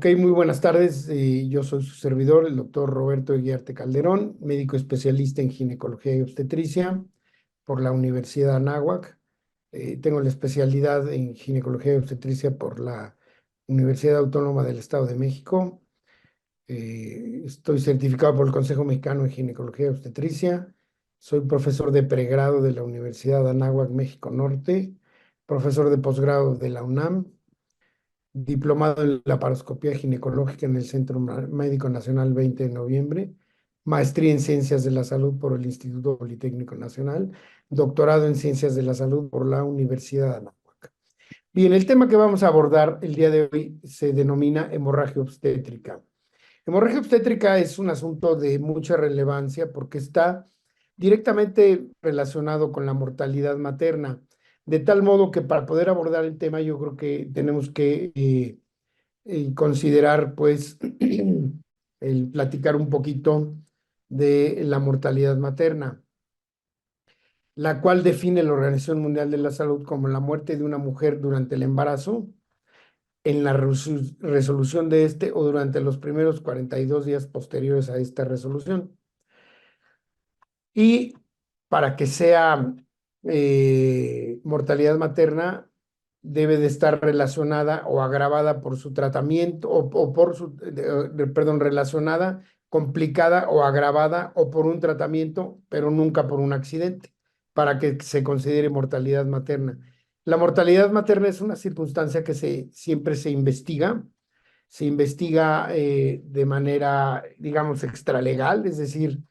Ok, muy buenas tardes. Yo soy su servidor, el doctor Roberto Eguiarte Calderón, médico especialista en ginecología y obstetricia por la Universidad de Anáhuac. Tengo la especialidad en ginecología y obstetricia por la Universidad Autónoma del Estado de México. Estoy certificado por el Consejo Mexicano de Ginecología y Obstetricia. Soy profesor de pregrado de la Universidad de Anáhuac, México Norte, profesor de posgrado de la UNAM, diplomado en laparoscopía ginecológica en el Centro Médico Nacional 20 de noviembre, maestría en Ciencias de la Salud por el Instituto Politécnico Nacional, doctorado en Ciencias de la Salud por la Universidad de Anáhuac. Bien, el tema que vamos a abordar el día de hoy se denomina hemorragia obstétrica. Hemorragia obstétrica es un asunto de mucha relevancia porque está directamente relacionado con la mortalidad materna, de tal modo que para poder abordar el tema yo creo que tenemos que considerar pues el platicar un poquito de la mortalidad materna, la cual define la Organización Mundial de la Salud como la muerte de una mujer durante el embarazo, en la resolución de este o durante los primeros 42 días posteriores a esta resolución. Y para que sea mortalidad materna, debe de estar relacionada o agravada por su tratamiento o por su, perdón, relacionada, complicada o agravada o por un tratamiento, pero nunca por un accidente, para que se considere mortalidad materna. La mortalidad materna es una circunstancia que siempre se investiga de manera, digamos, extralegal, es decir,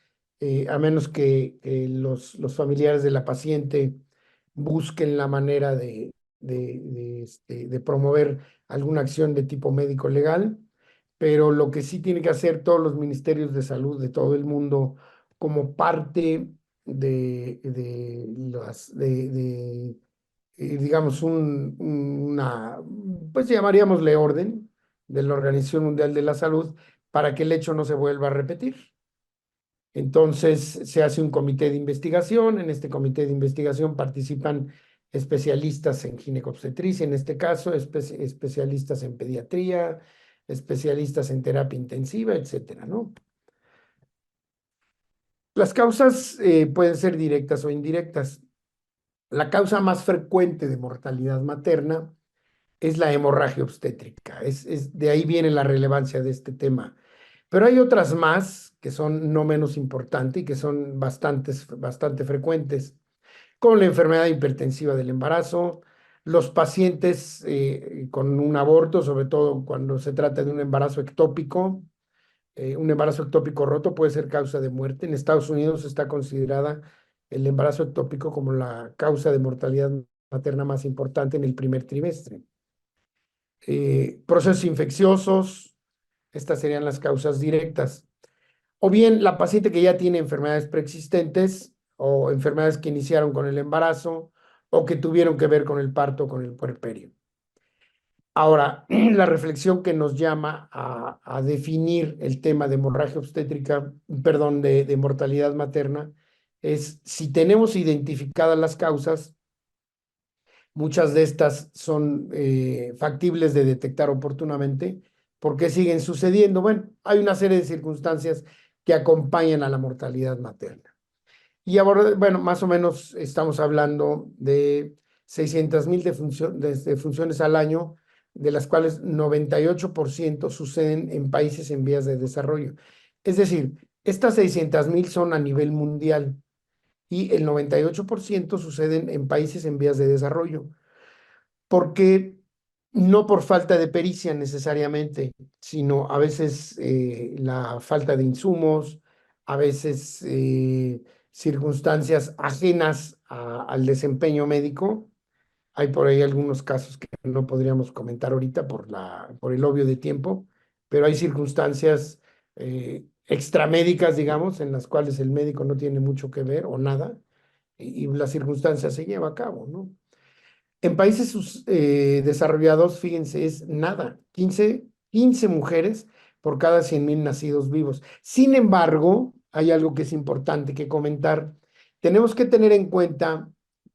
a menos que los familiares de la paciente busquen la manera de promover alguna acción de tipo médico legal, pero lo que sí tiene que hacer todos los ministerios de salud de todo el mundo como parte digamos, pues llamaríamosle orden de la Organización Mundial de la Salud para que el hecho no se vuelva a repetir. Entonces se hace un comité de investigación. En este comité de investigación participan especialistas en ginecobstetricia, en este caso, especialistas en pediatría, especialistas en terapia intensiva, etcétera, ¿no? Las causas pueden ser directas o indirectas. La causa más frecuente de mortalidad materna es la hemorragia obstétrica. De ahí viene la relevancia de este tema. Pero hay otras más que son no menos importantes y que son bastante frecuentes, como la enfermedad hipertensiva del embarazo, los pacientes con un aborto, sobre todo cuando se trata de un embarazo ectópico. Un embarazo ectópico roto puede ser causa de muerte. En Estados Unidos está considerada el embarazo ectópico como la causa de mortalidad materna más importante en el primer trimestre. Procesos infecciosos, estas serían las causas directas. O bien la paciente que ya tiene enfermedades preexistentes o enfermedades que iniciaron con el embarazo o que tuvieron que ver con el parto o con el puerperio. Ahora, la reflexión que nos llama a definir el tema de hemorragia obstétrica, perdón, de mortalidad materna, es si tenemos identificadas las causas. Muchas de estas son factibles de detectar oportunamente. ¿Por qué siguen sucediendo? Bueno, hay una serie de circunstancias que acompañan a la mortalidad materna. Y ahora, bueno, más o menos estamos hablando de 600,000 defunciones al año, de las cuales 98% suceden en países en vías de desarrollo. Es decir, estas 600,000 son a nivel mundial y el 98% suceden en países en vías de desarrollo, porque no por falta de pericia necesariamente, sino a veces la falta de insumos, a veces circunstancias ajenas al desempeño médico. Hay por ahí algunos casos que no podríamos comentar ahorita por el obvio de tiempo, pero hay circunstancias extramédicas, digamos, en las cuales el médico no tiene mucho que ver o nada, y la circunstancia se lleva a cabo, ¿no? En países desarrollados, fíjense, es nada, 15 mujeres por cada 100,000 nacidos vivos. Sin embargo, hay algo que es importante que comentar. Tenemos que tener en cuenta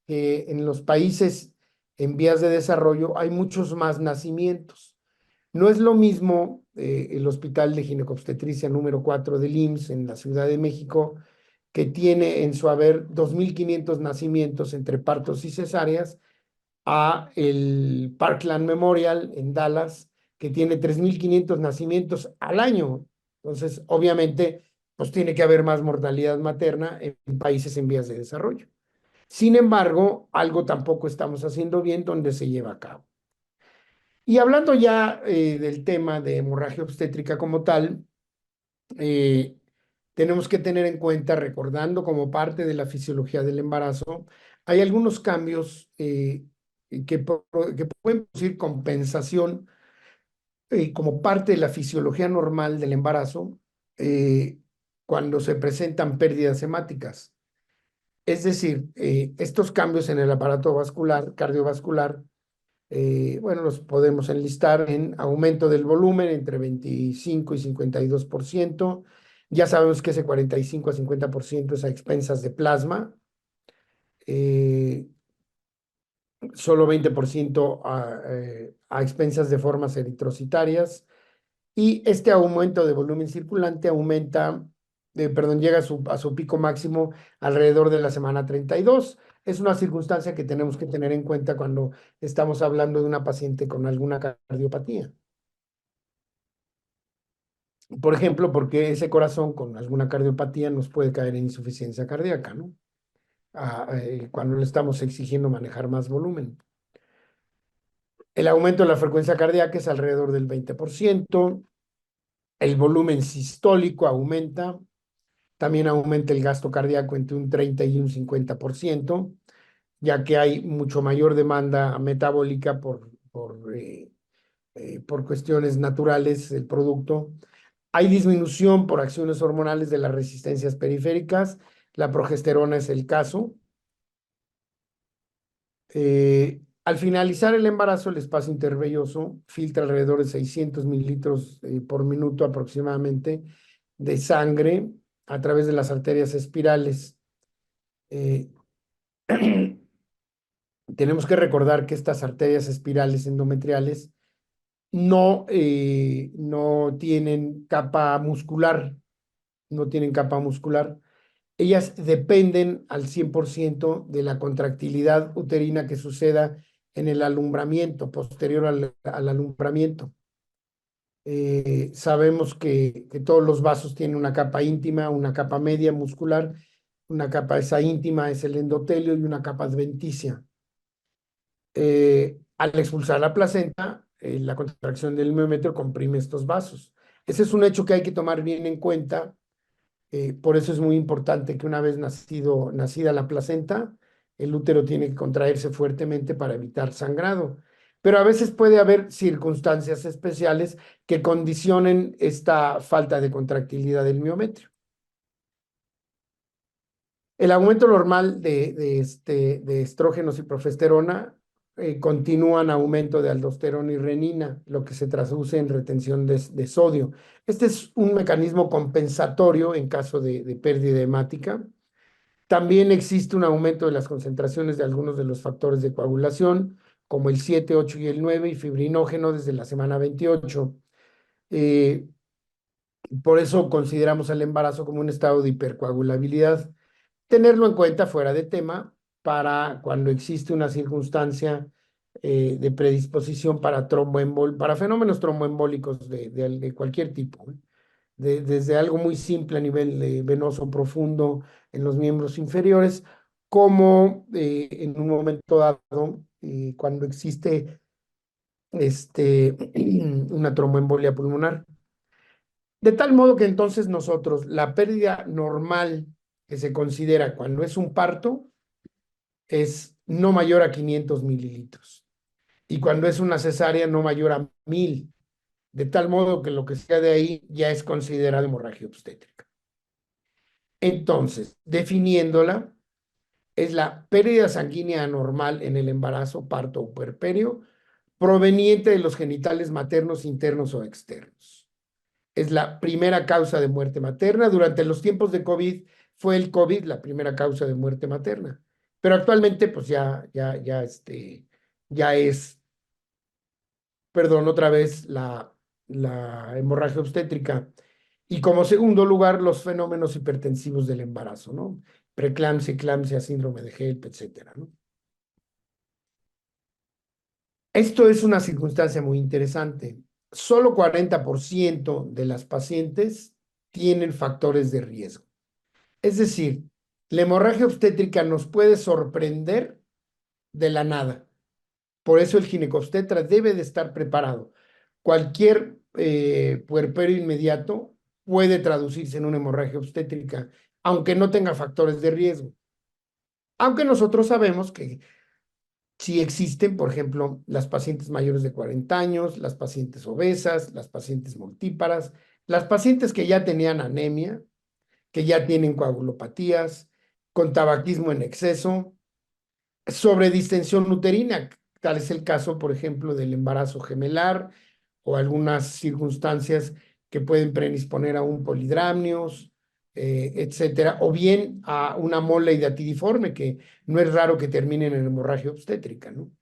que en los países en vías de desarrollo hay muchos más nacimientos. No es lo mismo el Hospital de Ginecobstetricia número 4 del IMSS en la Ciudad de México, que tiene en su haber 2.500 nacimientos entre partos y cesáreas, a el Parkland Memorial en Dallas, que tiene 3.500 nacimientos al año. Entonces, obviamente, pues tiene que haber más mortalidad materna en países en vías de desarrollo. Sin embargo, algo tampoco estamos haciendo bien donde se lleva a cabo. Y hablando ya del tema de hemorragia obstétrica como tal, eh, tenemos que tener en cuenta, recordando como parte de la fisiología del embarazo, hay algunos cambios que pueden producir compensación como parte de la fisiología normal del embarazo eh, cuando se presentan pérdidas hemáticas. Es decir, estos cambios en el aparato vascular, cardiovascular, bueno, los podemos enlistar en aumento del volumen entre 25 y 52%. Ya sabemos que ese 45 a 50% es a expensas de plasma, eh, solo 20% a expensas de formas eritrocitarias. Y este aumento de volumen circulante llega a su pico máximo alrededor de la semana 32. Es una circunstancia que tenemos que tener en cuenta cuando estamos hablando de una paciente con alguna cardiopatía. Por ejemplo, porque ese corazón con alguna cardiopatía nos puede caer en insuficiencia cardíaca, ¿no? Cuando le estamos exigiendo manejar más volumen. El aumento de la frecuencia cardíaca es alrededor del 20%. El volumen sistólico aumenta. También aumenta el gasto cardíaco entre un 30 y un 50%, ya que hay mucho mayor demanda metabólica por cuestiones naturales del producto. Hay disminución por acciones hormonales de las resistencias periféricas. La progesterona es el caso. Al finalizar el embarazo, el espacio intervelloso filtra alrededor de 600 mililitros por minuto aproximadamente de sangre a través de las arterias espirales. Eh, Tenemos que recordar que estas arterias espirales endometriales no tienen capa muscular, no tienen capa muscular. Ellas dependen al 100% de la contractilidad uterina que suceda en el alumbramiento, posterior al alumbramiento. Sabemos que todos los vasos tienen una capa íntima, una capa media muscular, una capa esa íntima es el endotelio y una capa adventicia. Al expulsar la placenta, la contracción del miometrio comprime estos vasos. Ese es un hecho que hay que tomar bien en cuenta. Por eso es muy importante que una vez nacida la placenta, el útero tiene que contraerse fuertemente para evitar sangrado. Pero a veces puede haber circunstancias especiales que condicionen esta falta de contractilidad del miometrio. El aumento normal de estrógenos y progesterona continúa en aumento de aldosterona y renina, lo que se traduce en retención de sodio. Este es un mecanismo compensatorio en caso de pérdida hemática. También existe un aumento de las concentraciones de algunos de los factores de coagulación, como el 7, 8 y el 9, y fibrinógeno desde la semana 28. Eh, por eso consideramos el embarazo como un estado de hipercoagulabilidad. Tenerlo en cuenta fuera de tema para cuando existe una circunstancia de predisposición para fenómenos tromboembólicos de cualquier tipo, ¿eh? Desde algo muy simple a nivel venoso profundo en los miembros inferiores, como en un momento dado, cuando existe una tromboembolia pulmonar. De tal modo que entonces nosotros, la pérdida normal que se considera cuando es un parto es no mayor a 500 mililitros. Y cuando es una cesárea, no mayor a 1.000. De tal modo que lo que sea de ahí ya es considerado hemorragia obstétrica. Entonces, definiéndola, es la pérdida sanguínea anormal en el embarazo, parto o puerperio, proveniente de los genitales maternos internos o externos. Es la primera causa de muerte materna. Durante los tiempos de COVID fue el COVID la primera causa de muerte materna. Pero actualmente, pues ya es perdón, otra vez la hemorragia obstétrica. Y como segundo lugar, los fenómenos hipertensivos del embarazo, ¿no? Preeclampsia, eclampsia, síndrome de HELP, etcétera, ¿no? Esto es una circunstancia muy interesante. Solo 40% de las pacientes tienen factores de riesgo. Es decir, la hemorragia obstétrica nos puede sorprender de la nada. Por eso el ginecobstetra debe de estar preparado. Cualquier puerperio inmediato puede traducirse en una hemorragia obstétrica, aunque no tenga factores de riesgo. Aunque nosotros sabemos que sí existen, por ejemplo, las pacientes mayores de 40 años, las pacientes obesas, las pacientes multíparas, las pacientes que ya tenían anemia, que ya tienen coagulopatías, con tabaquismo en exceso, sobre distensión uterina. Tal es el caso, por ejemplo, del embarazo gemelar o algunas circunstancias que pueden predisponer a un polidramnios, etcétera, o bien a una mole hidatidiforme, que no es raro que terminen en hemorragia obstétrica, ¿no?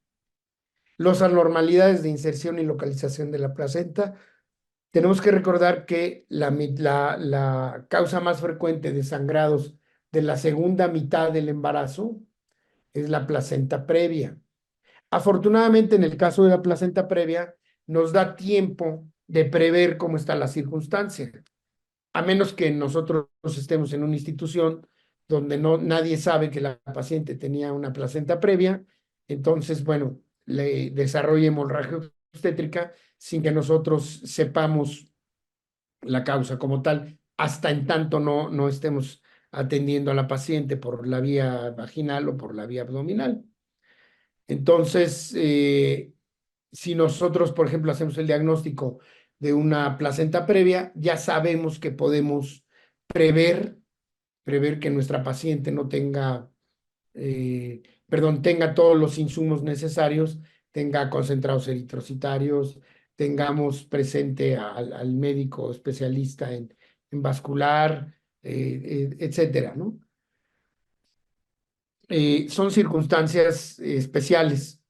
Las anormalidades de inserción y localización de la placenta. Tenemos que recordar que la causa más frecuente de sangrados de la segunda mitad del embarazo es la placenta previa. Afortunadamente, en el caso de la placenta previa, nos da tiempo de prever cómo está la circunstancia, a menos que nosotros estemos en una institución donde nadie sabe que la paciente tenía una placenta previa, entonces, bueno, le desarrolla hemorragia obstétrica sin que nosotros sepamos la causa como tal, hasta en tanto no estemos atendiendo a la paciente por la vía vaginal o por la vía abdominal. Entonces, si nosotros, por ejemplo, hacemos el diagnóstico de una placenta previa, ya sabemos que podemos prever, prever que nuestra paciente no tenga, tenga todos los insumos necesarios, tenga concentrados eritrocitarios, tengamos presente al médico especialista en vascular, etcétera, ¿no? Son circunstancias especiales.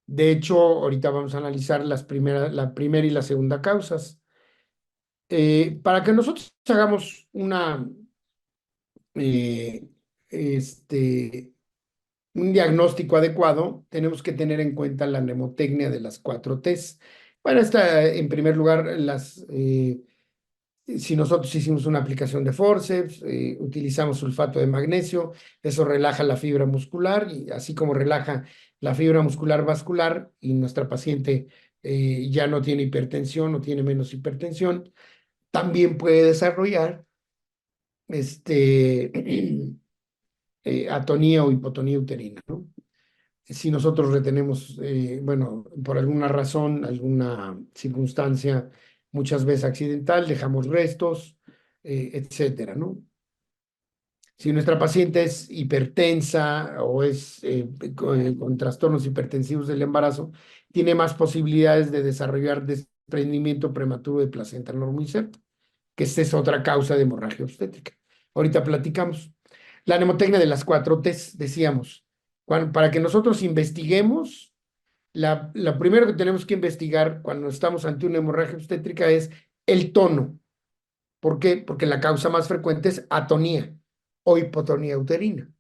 De hecho, ahorita vamos a analizar la primera y la segunda causas. Para que nosotros hagamos eh, un diagnóstico adecuado, tenemos que tener en cuenta la mnemotecnia de las 4Ts. Bueno, en primer lugar, si nosotros hicimos una aplicación de forceps, utilizamos sulfato de magnesio, eso relaja la fibra muscular y así como relaja la fibra muscular vascular y nuestra paciente ya no tiene hipertensión o tiene menos hipertensión, también puede desarrollar atonía o hipotonía uterina, ¿no? Si nosotros retenemos, bueno, por alguna razón, alguna circunstancia, muchas veces accidental, dejamos restos, etcétera, ¿no? Si nuestra paciente es hipertensa o es con trastornos hipertensivos del embarazo, tiene más posibilidades de desarrollar desprendimiento prematuro de placenta normoinserta, que esta es otra causa de hemorragia obstétrica. Ahorita platicamos. La mnemotecnia de las 4Ts, decíamos, para que nosotros investiguemos, lo primero que tenemos que investigar cuando estamos ante una hemorragia obstétrica es el tono. ¿Por qué? Porque la causa más frecuente es atonía o hipotonía uterina.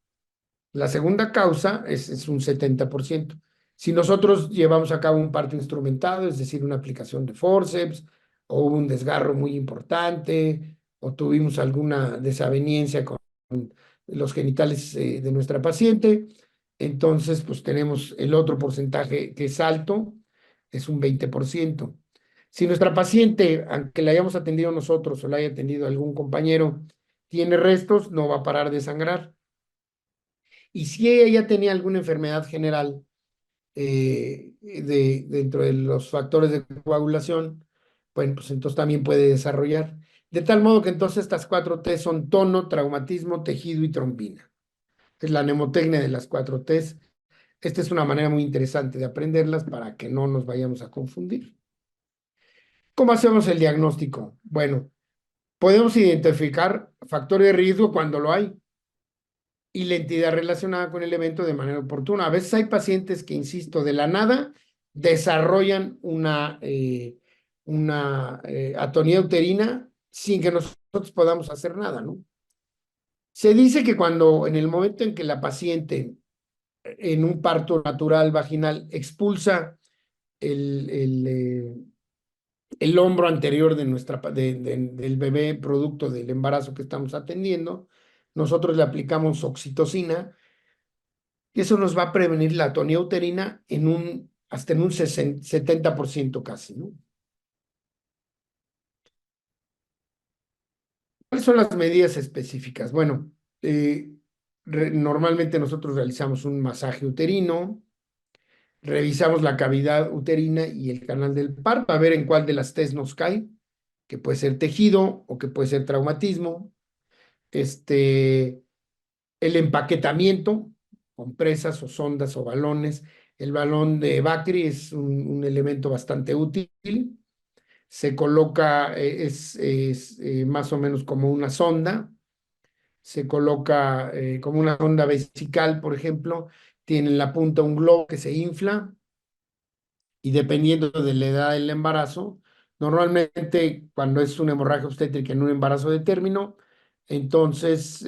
La segunda causa es un 70%. Si nosotros llevamos a cabo un parto instrumentado, es decir, una aplicación de forceps, o hubo un desgarro muy importante, o tuvimos alguna desaveniencia con los genitales de nuestra paciente, entonces pues tenemos el otro porcentaje que es alto, es un 20%. Si nuestra paciente, aunque la hayamos atendido nosotros o la haya atendido algún compañero, tiene restos, no va a parar de sangrar. Y si ella ya tenía alguna enfermedad general dentro de los factores de coagulación, bueno, pues entonces también puede desarrollar. De tal modo que entonces estas 4T son tono, traumatismo, tejido y trombina. Es la mnemotecnia de las 4Ts. Esta es una manera muy interesante de aprenderlas para que no nos vayamos a confundir. ¿Cómo hacemos el diagnóstico? Bueno, podemos identificar factor de riesgo cuando lo hay y la entidad relacionada con el evento de manera oportuna. A veces hay pacientes que, insisto, de la nada desarrollan una atonía uterina sin que nosotros podamos hacer nada, ¿no? Se dice que cuando en el momento en que la paciente en un parto natural vaginal expulsa el hombro anterior del bebé producto del embarazo que estamos atendiendo, nosotros le aplicamos oxitocina y eso nos va a prevenir la atonía uterina hasta en un 70% casi, ¿no? ¿Cuáles son las medidas específicas? Bueno, normalmente nosotros realizamos un masaje uterino, revisamos la cavidad uterina y el canal del par para ver en cuál de las tres nos cae, que puede ser tejido o que puede ser traumatismo. El empaquetamiento, compresas o sondas o balones. El balón de Bacri es un elemento bastante útil. Se coloca, más o menos como una sonda. Se coloca como una sonda vesical, por ejemplo. Tiene en la punta un globo que se infla y dependiendo de la edad del embarazo, normalmente cuando es una hemorragia obstétrica en un embarazo de término, entonces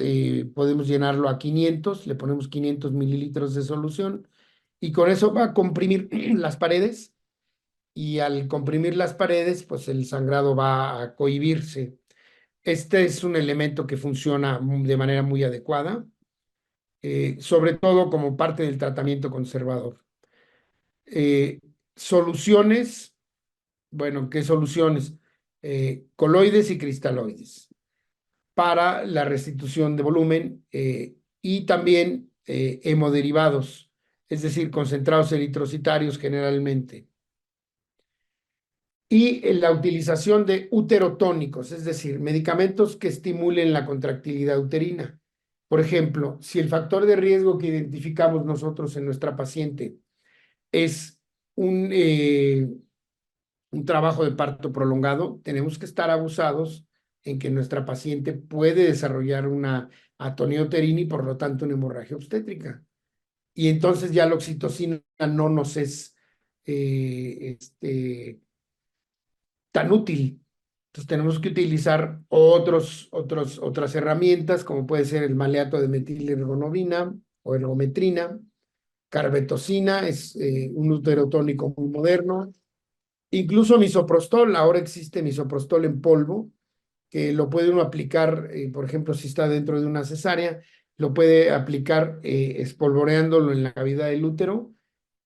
podemos llenarlo a 500, le ponemos 500 mililitros de solución y con eso va a comprimir las paredes y al comprimir las paredes, pues el sangrado va a cohibirse. Este es un elemento que funciona de manera muy adecuada, sobre todo como parte del tratamiento conservador. Eh, Soluciones. Bueno, ¿qué soluciones? Coloides y cristaloides para la restitución de volumen y también hemoderivados, es decir, concentrados eritrocitarios generalmente. Y la utilización de uterotónicos, es decir, medicamentos que estimulen la contractilidad uterina. Por ejemplo, si el factor de riesgo que identificamos nosotros en nuestra paciente es un trabajo de parto prolongado, tenemos que estar abusados en que nuestra paciente puede desarrollar una atonía uterina y por lo tanto una hemorragia obstétrica. Y entonces ya la oxitocina no nos es tan útil. Entonces tenemos que utilizar otras herramientas, como puede ser el maleato de metilergonobina o ergometrina. Carbetocina es un uterotónico muy moderno. Incluso misoprostol, ahora existe misoprostol en polvo, que lo puede uno aplicar, por ejemplo, si está dentro de una cesárea, lo puede aplicar espolvoreándolo en la cavidad del útero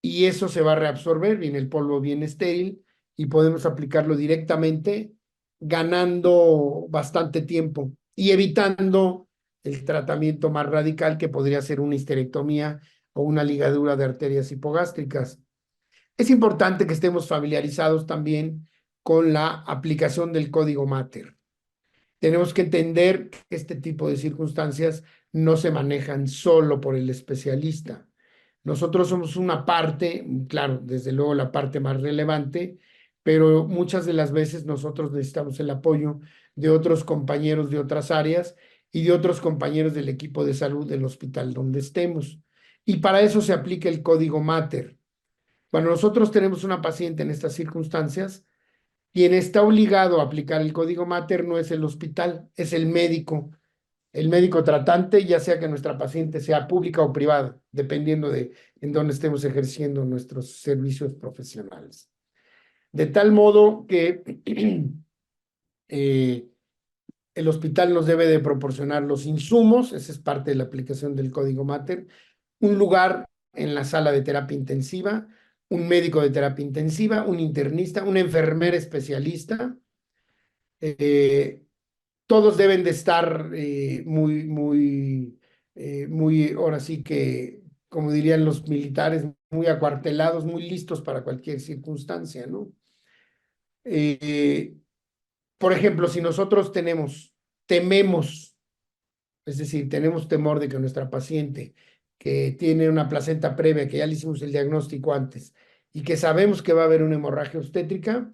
y eso se va a reabsorber, viene el polvo bien estéril y podemos aplicarlo directamente, ganando bastante tiempo y evitando el tratamiento más radical que podría ser una histerectomía o una ligadura de arterias hipogástricas. Es importante que estemos familiarizados también con la aplicación del código Mater. Tenemos que entender que este tipo de circunstancias no se manejan solo por el especialista. Nosotros somos una parte, claro, desde luego la parte más relevante, pero muchas de las veces nosotros necesitamos el apoyo de otros compañeros de otras áreas y de otros compañeros del equipo de salud del hospital donde estemos. Y para eso se aplica el código Mater. Cuando nosotros tenemos una paciente en estas circunstancias, quien está obligado a aplicar el código Mater no es el hospital, es el médico tratante, ya sea que nuestra paciente sea pública o privada, dependiendo de en dónde estemos ejerciendo nuestros servicios profesionales. De tal modo que el hospital nos debe de proporcionar los insumos, esa es parte de la aplicación del código Mater, un lugar en la sala de terapia intensiva, un médico de terapia intensiva, un internista, una enfermera especialista. Todos deben de estar ahora sí que, como dirían los militares, muy acuartelados, muy listos para cualquier circunstancia, ¿no? Eh, por ejemplo, si nosotros tememos, es decir, tenemos temor de que nuestra paciente que tiene una placenta previa, que ya le hicimos el diagnóstico antes, y que sabemos que va a haber una hemorragia obstétrica,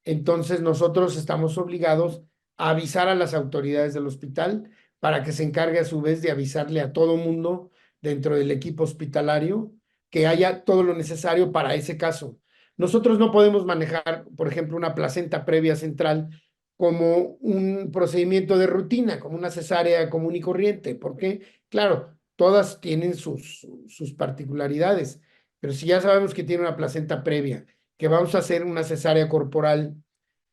entonces nosotros estamos obligados a avisar a las autoridades del hospital para que se encargue a su vez de avisarle a todo mundo dentro del equipo hospitalario que haya todo lo necesario para ese caso. Nosotros no podemos manejar, por ejemplo, una placenta previa central como un procedimiento de rutina, como una cesárea común y corriente, porque, claro, todas tienen sus particularidades, pero si ya sabemos que tiene una placenta previa, que vamos a hacer una cesárea corporal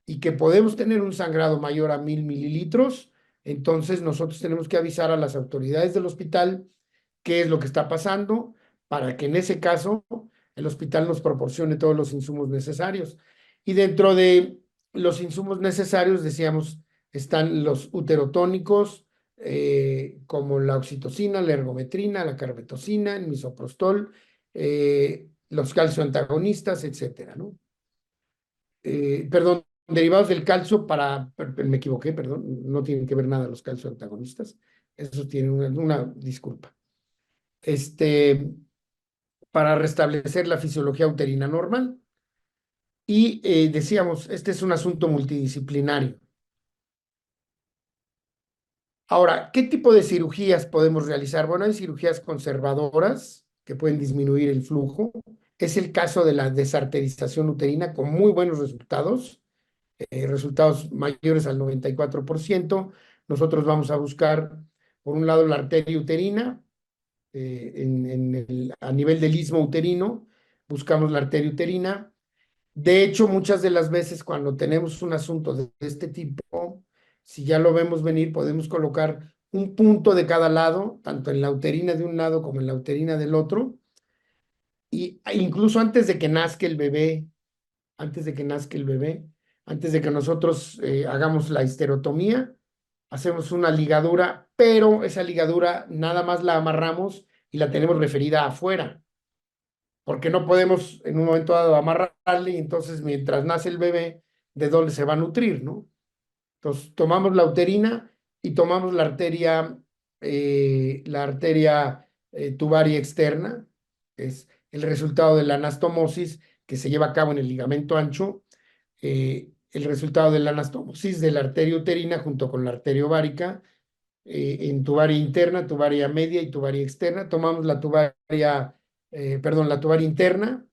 y que podemos tener un sangrado mayor a 1000 mililitros, entonces nosotros tenemos que avisar a las autoridades del hospital qué es lo que está pasando para que en ese caso el hospital nos proporcione todos los insumos necesarios. Y dentro de los insumos necesarios, decíamos, están los uterotónicos, como la oxitocina, la ergometrina, la carbetocina, el misoprostol, los calcioantagonistas, etcétera, ¿no? Perdón, derivados del calcio me equivoqué, perdón, no tienen que ver nada los calcioantagonistas, esos tienen una disculpa. Para restablecer la fisiología uterina normal. Y decíamos, este es un asunto multidisciplinario. Ahora, ¿qué tipo de cirugías podemos realizar? Bueno, hay cirugías conservadoras que pueden disminuir el flujo. Es el caso de la desarterización uterina con muy buenos resultados, resultados mayores al 94%. Nosotros vamos a buscar, por un lado, la arteria uterina, a nivel del istmo uterino, buscamos la arteria uterina. De hecho, muchas de las veces cuando tenemos un asunto de este tipo, si ya lo vemos venir, podemos colocar un punto de cada lado, tanto en la uterina de un lado como en la uterina del otro, incluso antes de que nazca el bebé, antes de que nazca el bebé, antes de que nosotros hagamos la histerotomía, hacemos una ligadura, pero esa ligadura nada más la amarramos y la tenemos referida afuera, porque no podemos en un momento dado amarrarle y entonces mientras nace el bebé, ¿de dónde se va a nutrir, no? Entonces tomamos la uterina y tomamos la arteria tubaria externa, es el resultado de la anastomosis que se lleva a cabo en el ligamento ancho, el resultado de la anastomosis de la arteria uterina junto con la arteria ovárica, en tubaria interna, tubaria media y tubaria externa. Tomamos la tubaria interna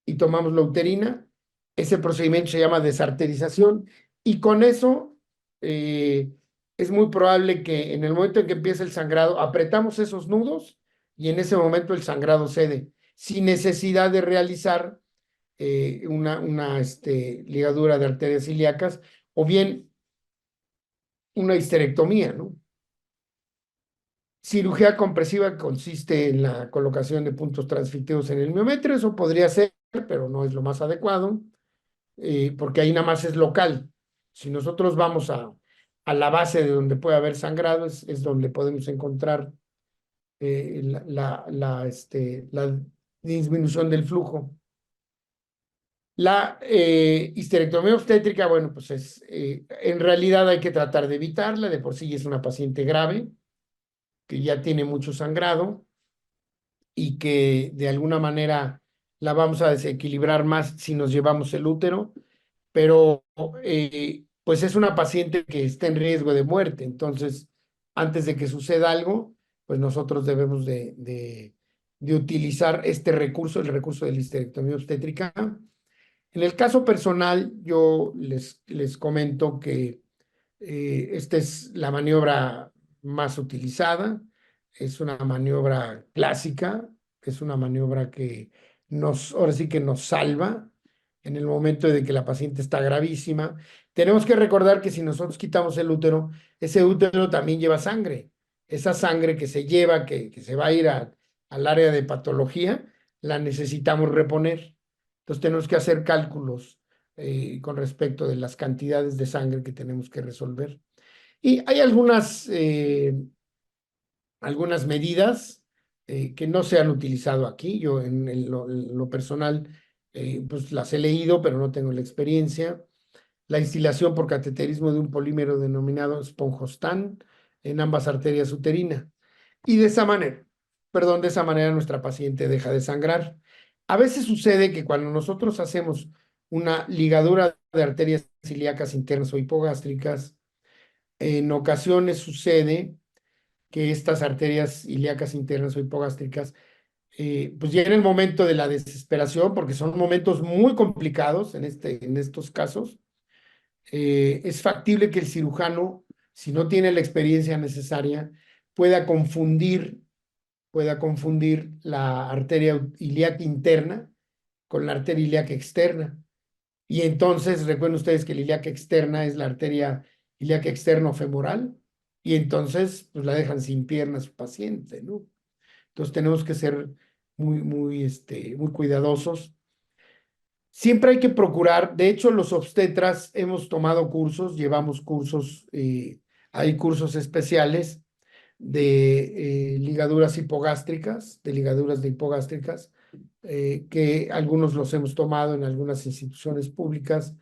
y tomamos la uterina. Ese procedimiento se llama desarterización y con eso es muy probable que en el momento en que empiece el sangrado apretamos esos nudos y en ese momento el sangrado cede, sin necesidad de realizar una ligadura de arterias ilíacas o bien una histerectomía, ¿no? Cirugía compresiva consiste en la colocación de puntos transfictivos en el miometrio, eso podría ser, pero no es lo más adecuado, porque ahí nada más es local. Si nosotros vamos a la base de donde puede haber sangrado, es donde podemos encontrar la disminución del flujo. La histerectomía obstétrica, bueno, pues en realidad hay que tratar de evitarla, de por sí es una paciente grave, que ya tiene mucho sangrado y que de alguna manera la vamos a desequilibrar más si nos llevamos el útero, pero pues es una paciente que está en riesgo de muerte, entonces antes de que suceda algo, pues nosotros debemos de utilizar este recurso, el recurso de la histerectomía obstétrica. En el caso personal, yo les comento que esta es la maniobra más utilizada, es una maniobra clásica, es una maniobra que ahora sí que nos salva en el momento de que la paciente está gravísima. Tenemos que recordar que si nosotros quitamos el útero, ese útero también lleva sangre. Esa sangre que se lleva, que se va a ir al área de patología, la necesitamos reponer. Entonces tenemos que hacer cálculos con respecto de las cantidades de sangre que tenemos que resolver. Y hay algunas medidas que no se han utilizado aquí. Yo en lo personal pues las he leído, pero no tengo la experiencia. La instilación por cateterismo de un polímero denominado esponjostan en ambas arterias uterinas. Y de esa manera nuestra paciente deja de sangrar. A veces sucede que cuando nosotros hacemos una ligadura de arterias ilíacas internas o hipogástricas, en ocasiones sucede que estas arterias ilíacas internas o hipogástricas pues viene el momento de la desesperación, porque son momentos muy complicados en estos casos. Es factible que el cirujano, si no tiene la experiencia necesaria, pueda confundir, pueda confundir la arteria ilíaca interna con la arteria ilíaca externa. Y entonces, recuerden ustedes que la ilíaca externa es la arteria ilíaca externo-femoral, y entonces pues la dejan sin pierna a su paciente, ¿no? Entonces tenemos que ser muy cuidadosos. Siempre hay que procurar, de hecho, los obstetras hemos tomado cursos, llevamos cursos, hay cursos especiales de ligaduras hipogástricas, de ligaduras de hipogástricas, que algunos los hemos tomado en algunas instituciones públicas,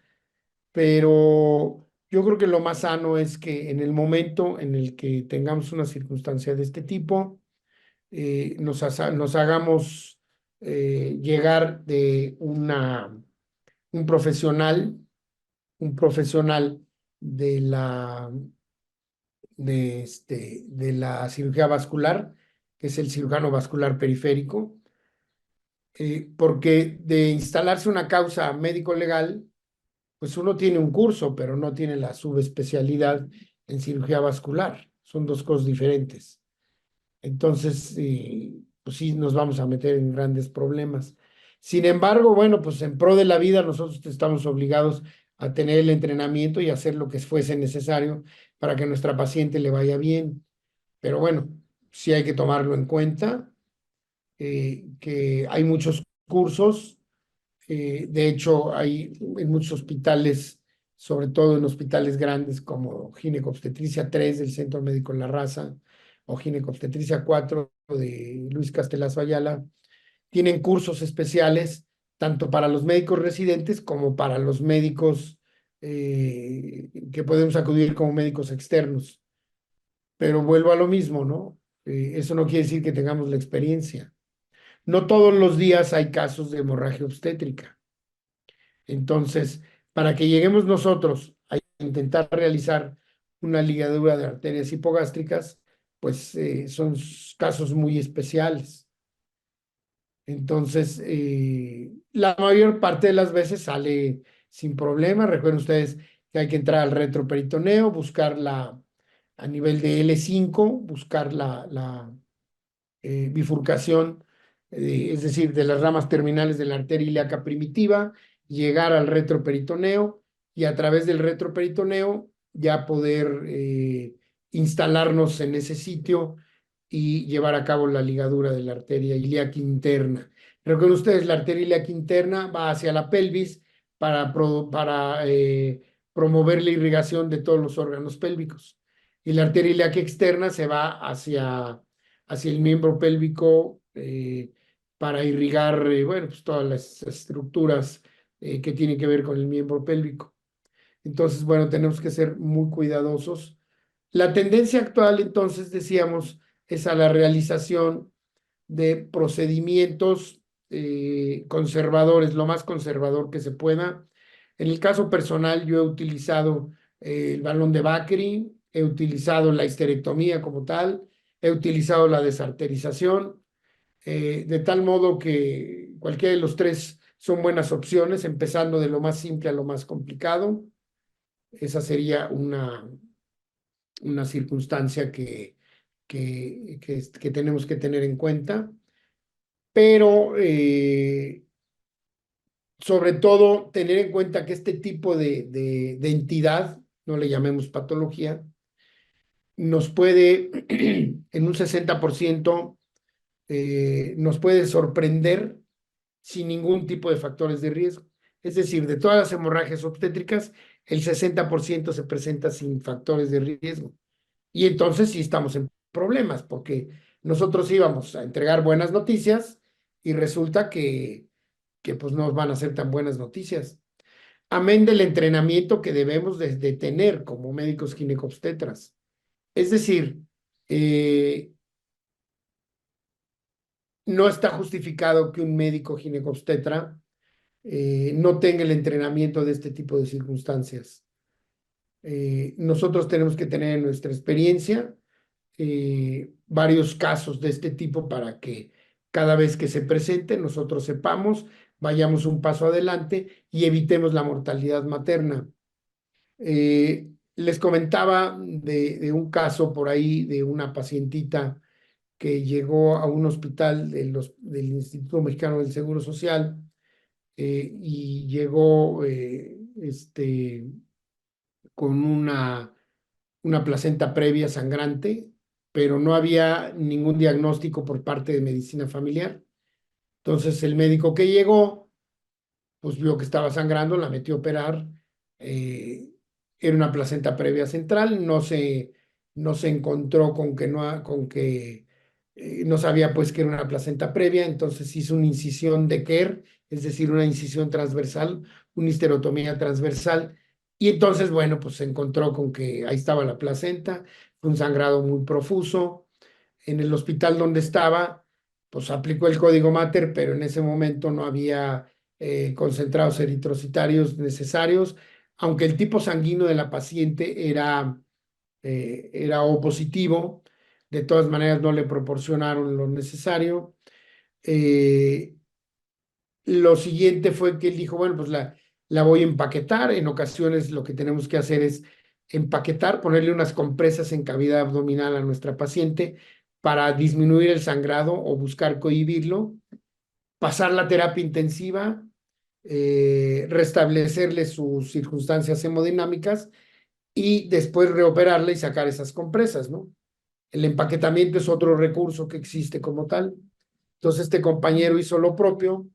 pero yo creo que lo más sano es que en el momento en el que tengamos una circunstancia de este tipo, nos hagamos llegar de un profesional, un profesional de de la cirugía vascular, que es el cirujano vascular periférico, porque de instalarse una causa médico-legal, pues uno tiene un curso, pero no tiene la subespecialidad en cirugía vascular. Son dos cosas diferentes. Entonces, pues sí, nos vamos a meter en grandes problemas. Sin embargo, bueno, pues en pro de la vida nosotros estamos obligados a tener el entrenamiento y hacer lo que fuese necesario para que nuestra paciente le vaya bien. Pero bueno, sí hay que tomarlo en cuenta, que hay muchos cursos. De hecho, hay en muchos hospitales, sobre todo en hospitales grandes como Ginecobstetricia 3 del Centro Médico La Raza o Ginecobstetricia 4 de Luis Castelazo Ayala, tienen cursos especiales tanto para los médicos residentes como para los médicos que podemos acudir como médicos externos. Pero vuelvo a lo mismo, ¿no? Eso no quiere decir que tengamos la experiencia. No todos los días hay casos de hemorragia obstétrica. Entonces, para que lleguemos nosotros a intentar realizar una ligadura de arterias hipogástricas, pues son casos muy especiales. Entonces, la mayor parte de las veces sale sin problema. Recuerden ustedes que hay que entrar al retroperitoneo, a nivel de L5, buscar la bifurcación, es decir, de las ramas terminales de la arteria ilíaca primitiva, llegar al retroperitoneo y a través del retroperitoneo ya poder instalarnos en ese sitio y llevar a cabo la ligadura de la arteria ilíaca interna. Recuerden ustedes, la arteria ilíaca interna va hacia la pelvis para promover la irrigación de todos los órganos pélvicos. Y la arteria ilíaca externa se va hacia el miembro pélvico para irrigar, bueno, pues todas las estructuras que tienen que ver con el miembro pélvico. Entonces, bueno, tenemos que ser muy cuidadosos. La tendencia actual, entonces, decíamos, es a la realización de procedimientos conservadores, lo más conservador que se pueda. En el caso personal, yo he utilizado el balón de Bakri, he utilizado la histerectomía como tal, he utilizado la desarterización, de tal modo que cualquiera de los tres son buenas opciones, empezando de lo más simple a lo más complicado. Esa sería una circunstancia que tenemos que tener en cuenta, pero sobre todo tener en cuenta que este tipo de entidad, no le llamemos patología, nos puede, en un 60%, nos puede sorprender sin ningún tipo de factores de riesgo. Es decir, de todas las hemorragias obstétricas, el 60% se presenta sin factores de riesgo. Y entonces sí estamos en problemas, porque nosotros íbamos a entregar buenas noticias y resulta que pues no van a ser tan buenas noticias. Amén del entrenamiento que debemos de tener como médicos ginecobstetras. Es decir, eh, no está justificado que un médico ginecobstetra no tenga el entrenamiento de este tipo de circunstancias. Nosotros tenemos que tener en nuestra experiencia varios casos de este tipo para que cada vez que se presente, nosotros sepamos, vayamos un paso adelante y evitemos la mortalidad materna. Les comentaba de un caso por ahí de una pacientita que llegó a un hospital del Instituto Mexicano del Seguro Social, y llegó con una placenta previa sangrante, pero no había ningún diagnóstico por parte de medicina familiar. Entonces el médico que llegó pues vio que estaba sangrando, la metió a operar. eh, Era una placenta previa central, no se encontró con que no sabía pues que era una placenta previa, entonces hizo una incisión de Kerr, es decir, una incisión transversal, una histerotomía transversal, y entonces, bueno, pues se encontró con que ahí estaba la placenta, fue un sangrado muy profuso. En el hospital donde estaba, pues aplicó el código Mater, pero en ese momento no había concentrados eritrocitarios necesarios, aunque el tipo sanguíneo de la paciente era O positivo, de todas maneras no le proporcionaron lo necesario. Eh, lo siguiente fue que él dijo, bueno, pues la voy a empaquetar. En ocasiones lo que tenemos que hacer es empaquetar, ponerle unas compresas en cavidad abdominal a nuestra paciente para disminuir el sangrado o buscar cohibirlo, pasar la terapia intensiva, restablecerle sus circunstancias hemodinámicas y después reoperarla y sacar esas compresas, ¿no? El empaquetamiento es otro recurso que existe como tal. Entonces este compañero hizo lo propio,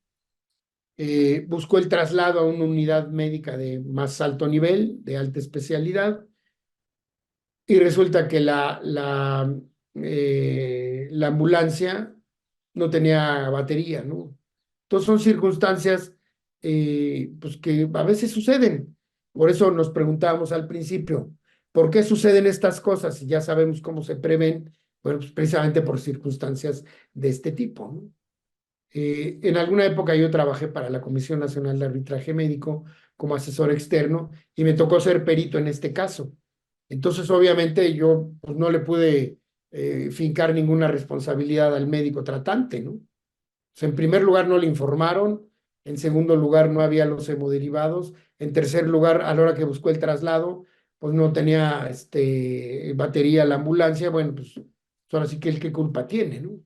buscó el traslado a una unidad médica de más alto nivel, de alta especialidad, y resulta que la ambulancia no tenía batería, ¿no? Entonces son circunstancias pues que a veces suceden. Por eso nos preguntábamos al principio, ¿por qué suceden estas cosas? Y ya sabemos cómo se prevén, bueno, pues precisamente por circunstancias de este tipo, ¿no? En alguna época yo trabajé para la Comisión Nacional de Arbitraje Médico como asesor externo y me tocó ser perito en este caso. Entonces, obviamente, yo pues, no le pude fincar ninguna responsabilidad al médico tratante, ¿no? O sea, en primer lugar, no le informaron. En segundo lugar, no había los hemoderivados. En tercer lugar, a la hora que buscó el traslado, pues no tenía batería la ambulancia. Bueno, pues ahora sí que el qué culpa tiene, ¿no?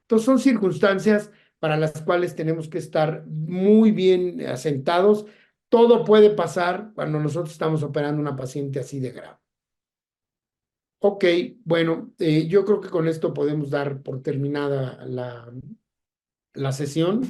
Entonces son circunstancias para las cuales tenemos que estar muy bien asentados. Todo puede pasar cuando nosotros estamos operando una paciente así de grave. Ok, bueno, yo creo que con esto podemos dar por terminada la sesión.